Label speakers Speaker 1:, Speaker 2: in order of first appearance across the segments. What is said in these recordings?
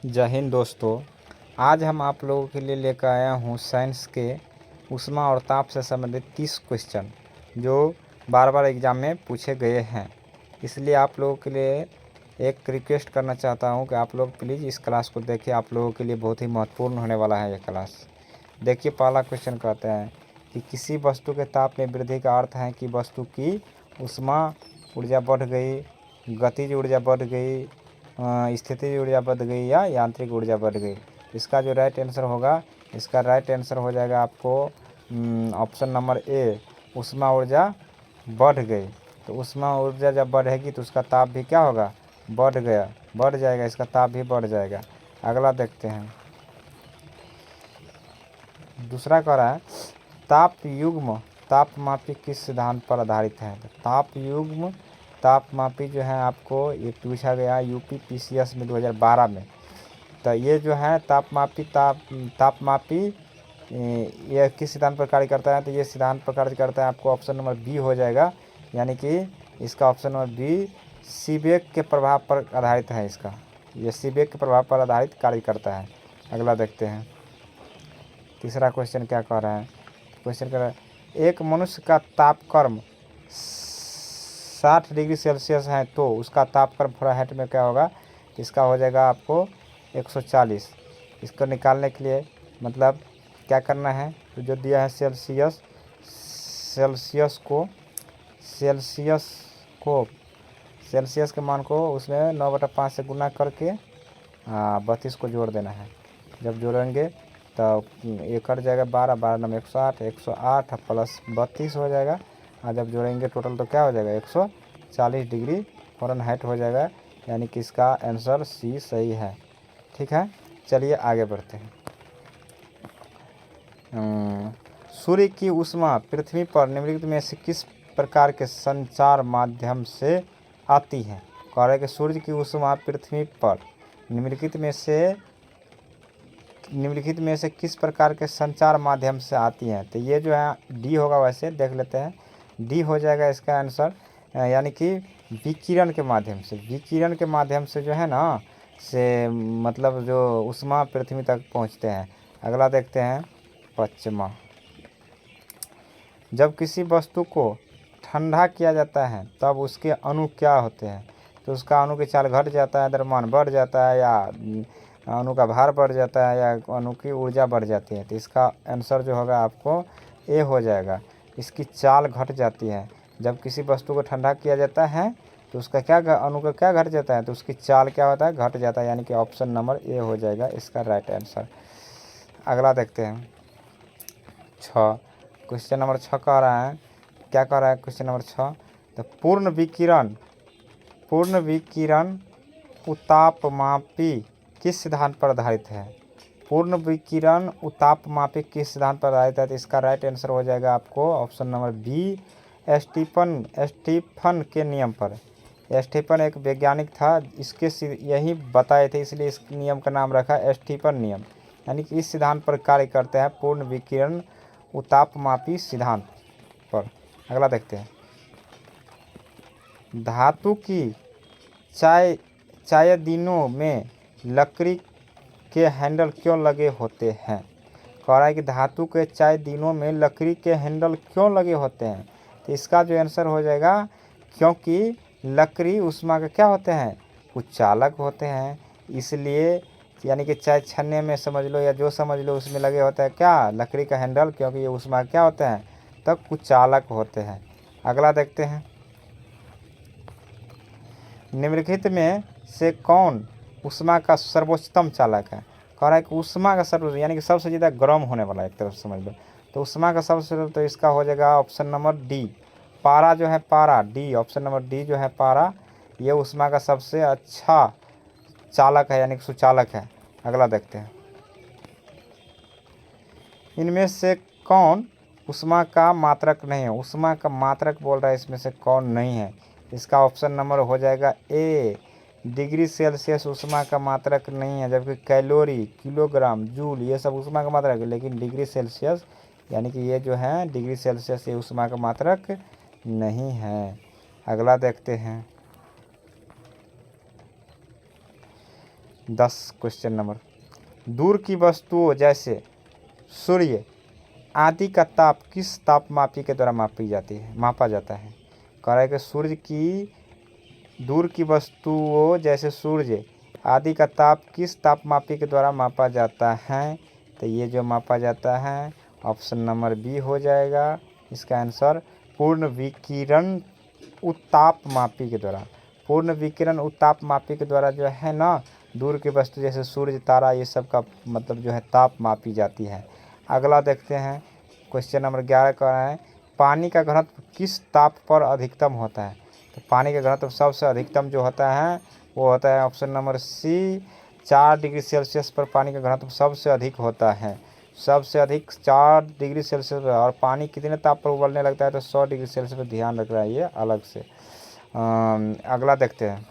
Speaker 1: जय हिंद दोस्तों। आज हम आप लोगों के लिए लेकर आया हूँ साइंस के ऊष्मा और ताप से संबंधित 30 क्वेश्चन जो बार बार एग्ज़ाम में पूछे गए हैं। इसलिए आप लोगों के लिए एक रिक्वेस्ट करना चाहता हूँ कि आप लोग प्लीज़ इस क्लास को देखिए। आप लोगों के लिए बहुत ही महत्वपूर्ण होने वाला है यह क्लास। देखिए, पहला क्वेश्चन कहते हैं कि किसी वस्तु के ताप में वृद्धि का अर्थ है कि वस्तु की ऊष्मा ऊर्जा बढ़ गई, गतिज ऊर्जा बढ़ गई, स्थितिज ऊर्जा बढ़ गई या यांत्रिक ऊर्जा बढ़ गई। इसका जो राइट आंसर होगा, इसका राइट आंसर हो जाएगा आपको ऑप्शन नंबर ए, ऊष्मा ऊर्जा बढ़ गई। तो ऊष्मा ऊर्जा जब बढ़ेगी तो उसका ताप भी क्या होगा, बढ़ जाएगा, इसका ताप भी बढ़ जाएगा। अगला देखते हैं। दूसरा कह रहा है ताप युग्म तापमापी किस सिद्धांत पर आधारित है। तो ताप युग्म तापमापी जो है आपको ये पूछा गया यूपी पीसीएस में 2012 में। तो ये जो है तापमापी यह किस सिद्धांत पर कार्य करता है। तो ये सिद्धांत पर कार्य करता है आपको ऑप्शन नंबर बी हो जाएगा, यानी कि इसका ऑप्शन नंबर बी सीबेक के प्रभाव पर आधारित है। इसका ये सीबेक के प्रभाव पर आधारित कार्य करता है। अगला देखते हैं। तीसरा क्वेश्चन क्या कह रहा है। क्वेश्चन कह रहा है एक मनुष्य का तापक्रम 60 डिग्री सेल्सियस है तो उसका तापक्रम फ़ारेनहाइट में क्या होगा। इसका हो जाएगा आपको 140। इसको निकालने के लिए मतलब क्या करना है, तो जो दिया है सेल्सियस के मान को उसमें 9/5 से गुना करके 32 को जोड़ देना है। जब जोड़ेंगे तो ये कट जाएगा 12 9 108, 108 प्लस 32 हो जाएगा। और जब जोड़ेंगे टोटल तो क्या हो जाएगा 140 डिग्री फ़ारेनहाइट हो जाएगा, यानी कि इसका आंसर सी सही है। ठीक है, चलिए आगे बढ़ते हैं। सूर्य की ऊष्मा पृथ्वी पर निम्नलिखित में से किस प्रकार के संचार माध्यम से आती है। कह रहे हैं कि सूर्य की ऊष्मा पृथ्वी पर निम्नलिखित में से किस प्रकार के संचार माध्यम से आती है। तो ये जो है डी होगा, वैसे देख लेते हैं। डी हो जाएगा इसका आंसर, यानी कि विकिरण के माध्यम से जो है ना से मतलब जो ऊष्मा पृथ्वी तक पहुंचते हैं। अगला देखते हैं पश्चिमा। जब किसी वस्तु को ठंडा किया जाता है तब उसके अणु क्या होते हैं। तो उसका अणु की चाल घट जाता है, द्रव्यमान बढ़ जाता है, या अणु का भार बढ़ जाता है, या अणु की ऊर्जा बढ़ जाती है। तो इसका आंसर जो होगा आपको ए हो जाएगा, इसकी चाल घट जाती है। जब किसी वस्तु को ठंडा किया जाता है तो उसका क्या अणु का क्या घट जाता है, तो उसकी चाल क्या होता है, घट जाता है, यानी कि ऑप्शन नंबर ए हो जाएगा इसका राइट आंसर। अगला देखते हैं 6। क्वेश्चन नंबर 6 कह रहा है, क्या कह रहा है क्वेश्चन नंबर 6। तो पूर्ण विकिरण उतापमापी किस सिद्धांत पर आधारित है। पूर्ण विकिरण उतापमापी किस सिद्धांत पर आधारित है। तो इसका राइट आंसर हो जाएगा आपको ऑप्शन नंबर बी, स्टीफन के नियम पर। स्टीफन एक वैज्ञानिक था, इसके यही बताए थे, इसलिए इस नियम का नाम रखा स्टीफन नियम, यानी कि इस सिद्धांत पर कार्य करते हैं पूर्ण विकिरण उतापमापी सिद्धांत पर। अगला देखते हैं। धातु की चायदीनों में लकड़ी के हैंडल क्यों लगे होते हैं। कह रहा है कि धातु के चायदीनों में लकड़ी के हैंडल क्यों लगे होते हैं। तो इसका जो आंसर हो जाएगा, क्योंकि लकड़ी ऊष्मा के क्या होते हैं, कुछ चालक होते हैं, इसलिए, यानी कि चाय छन्ने में समझ लो या जो समझ लो उसमें लगे होते हैं क्या, लकड़ी का हैंडल, क्योंकि ये ऊष्मा क्या होते हैं, तब कुछ चालक होते हैं। अगला देखते हैं। निम्नलिखित में से कौन ऊष्मा का सर्वोच्चतम चालक है। कह रहा है कि ऊष्मा का यानी कि सबसे ज़्यादा गर्म होने वाला, एक तरफ समझ लो। तो ऊष्मा का सबसे, तो इसका हो जाएगा ऑप्शन नंबर डी, पारा जो है, पारा, डी, ऑप्शन नंबर डी जो है पारा, ये ऊष्मा का सबसे अच्छा चालक है, यानी कि सुचालक है। अगला देखते हैं। इनमें से कौन ऊष्मा का मात्रक नहीं है। ऊष्मा का मात्रक बोल रहा है, इसमें से कौन नहीं है। इसका ऑप्शन नंबर हो जाएगा ए, डिग्री सेल्सियस ऊष्मा का मात्रक नहीं है, जबकि कैलोरी, किलोग्राम, जूल ये सब ऊष्मा का मात्रक है, लेकिन डिग्री सेल्सियस, यानी कि ये जो है डिग्री सेल्सियस, ये ऊष्मा का मात्रक नहीं है। अगला देखते हैं। 10 क्वेश्चन नंबर, दूर की वस्तुओं जैसे सूर्य आदि का ताप किस तापमापी के द्वारा मापा जाता है। कह रहा है कि सूर्य की, दूर की वस्तुओं जैसे सूर्य आदि का ताप किस तापमापी के द्वारा मापा जाता है। तो ये जो मापा जाता है ऑप्शन नंबर बी हो जाएगा इसका आंसर, पूर्ण विकिरण उत्तापमापी के द्वारा। पूर्ण विकिरण उत्तापमापी के द्वारा जो है ना, दूर की वस्तु जैसे सूर्य तारा ये सब का मतलब जो है ताप मापी जाती है। अगला देखते हैं क्वेश्चन नंबर 11 का है, पानी का घनत्व किस ताप पर अधिकतम होता है। तो पानी का घनत्व सबसे अधिकतम जो होता है वो होता है option number C, 4 degree Celsius पर पानी का घनत्व सबसे अधिक होता है, सबसे अधिक 4 डिग्री सेल्सियस पर। और पानी कितने ताप पर उबलने लगता है तो 100 डिग्री सेल्सियस पर ध्यान रख रहा है ये अलग से। अगला देखते हैं,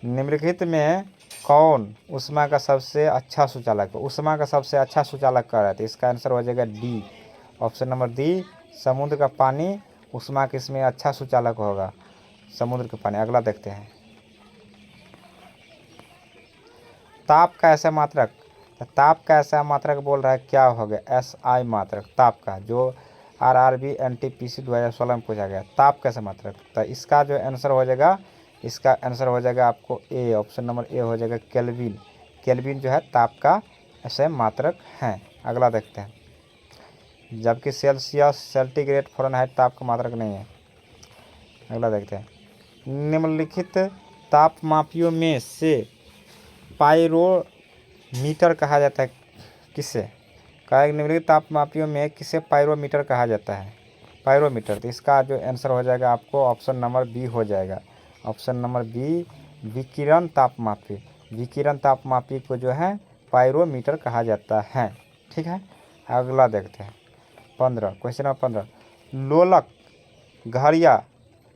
Speaker 1: निम्नलिखित में कौन ऊष्मा का सबसे अच्छा सुचालक है। ऊष्मा का सबसे अच्छा सुचालक कह रहा है तो इसका आंसर हो जाएगा डी, ऑप्शन नंबर डी, समुद्र का पानी ऊष्मा के इसमें अच्छा सुचालक होगा, समुद्र का पानी। अगला देखते हैं, ताप का ऐसा मात्रक। ताप का ऐसा मात्रक बोल रहा है क्या हो गया, SI मात्रक ताप का, जो RRB NTPC 2016 में पूछा गया। ताप का ऐसा मात्रक, तो इसका जो आंसर हो जाएगा, इसका आंसर हो जाएगा आपको ए, ऑप्शन नंबर ए हो जाएगा केल्विन। केल्विन जो है ताप का ऐसे मात्रक हैं। अगला देखते हैं, जबकि सेल्सियस, सेंटीग्रेड, फ़ारेनहाइट ताप का मात्रक नहीं है। अगला देखते हैं, निम्नलिखित तापमापियों में से पायरोमीटर कहा जाता है किसे। कहा है निम्नलिखित तापमापियों में किसे पायरोमीटर कहा जाता है, पायरोमीटर। तो इसका जो आंसर हो जाएगा आपको ऑप्शन नंबर बी हो जाएगा, ऑप्शन नंबर बी, विकिरण तापमापी। विकिरण तापमापी को जो है पायरोमीटर कहा जाता है। ठीक है, अगला देखते हैं 15, क्वेश्चन नंबर 15, लोलक घड़ियाँ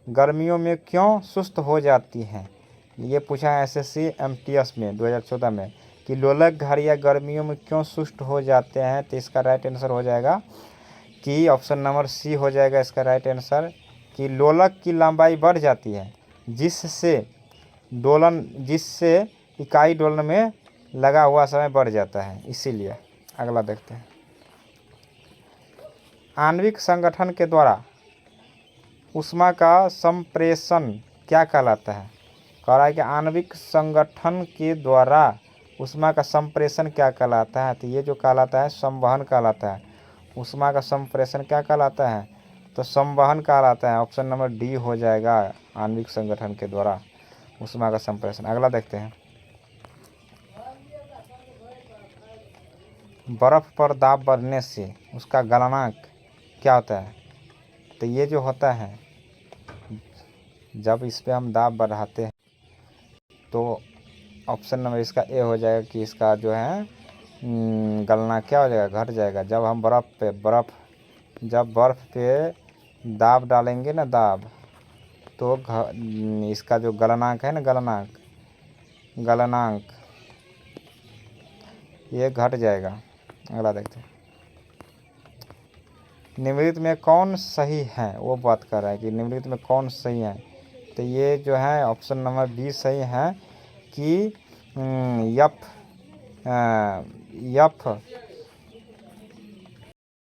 Speaker 1: गर्मियों में क्यों सुस्त हो जाती हैं। ये पूछा है SSC MTS में 2014 में कि लोलक घड़ियाँ गर्मियों में क्यों सुस्त हो जाते हैं। तो इसका राइट आंसर हो जाएगा कि ऑप्शन नंबर सी हो जाएगा इसका राइट आंसर, कि लोलक की लंबाई बढ़ जाती है जिससे इकाई डोलन में लगा हुआ समय बढ़ जाता है, इसीलिए। अगला देखते हैं, आणविक संगठन के द्वारा ऊष्मा का संप्रेषण क्या कहलाता है। कह रहा है कि आणविक संगठन के द्वारा ऊष्मा का संप्रेषण क्या कहलाता है। तो ये जो कहलाता है संवहन कहलाता है। ऊष्मा का संप्रेषण क्या कहलाता है, तो संवहन कहलाता है, ऑप्शन नंबर डी हो जाएगा, आणविक संगठन के द्वारा ऊष्मा का संप्रेषण। अगला देखते हैं, बर्फ़ पर दाब बढ़ने से उसका गलनांक क्या होता है। तो ये जो होता है, जब इस पर हम दाब बढ़ाते हैं तो ऑप्शन नंबर इसका ए हो जाएगा कि इसका जो है गलना क्या हो जाएगा, घट जाएगा। जब हम जब बर्फ़ पे दाब डालेंगे ना, दाब, तो इसका जो गलनांक है ना, गलनांक ये घट जाएगा। अगला देखते हैं, निम्नलिखित में कौन सही है, वो बात कर रहा है कि निम्नलिखित में कौन सही है। तो ये जो है ऑप्शन नंबर बी सही है कि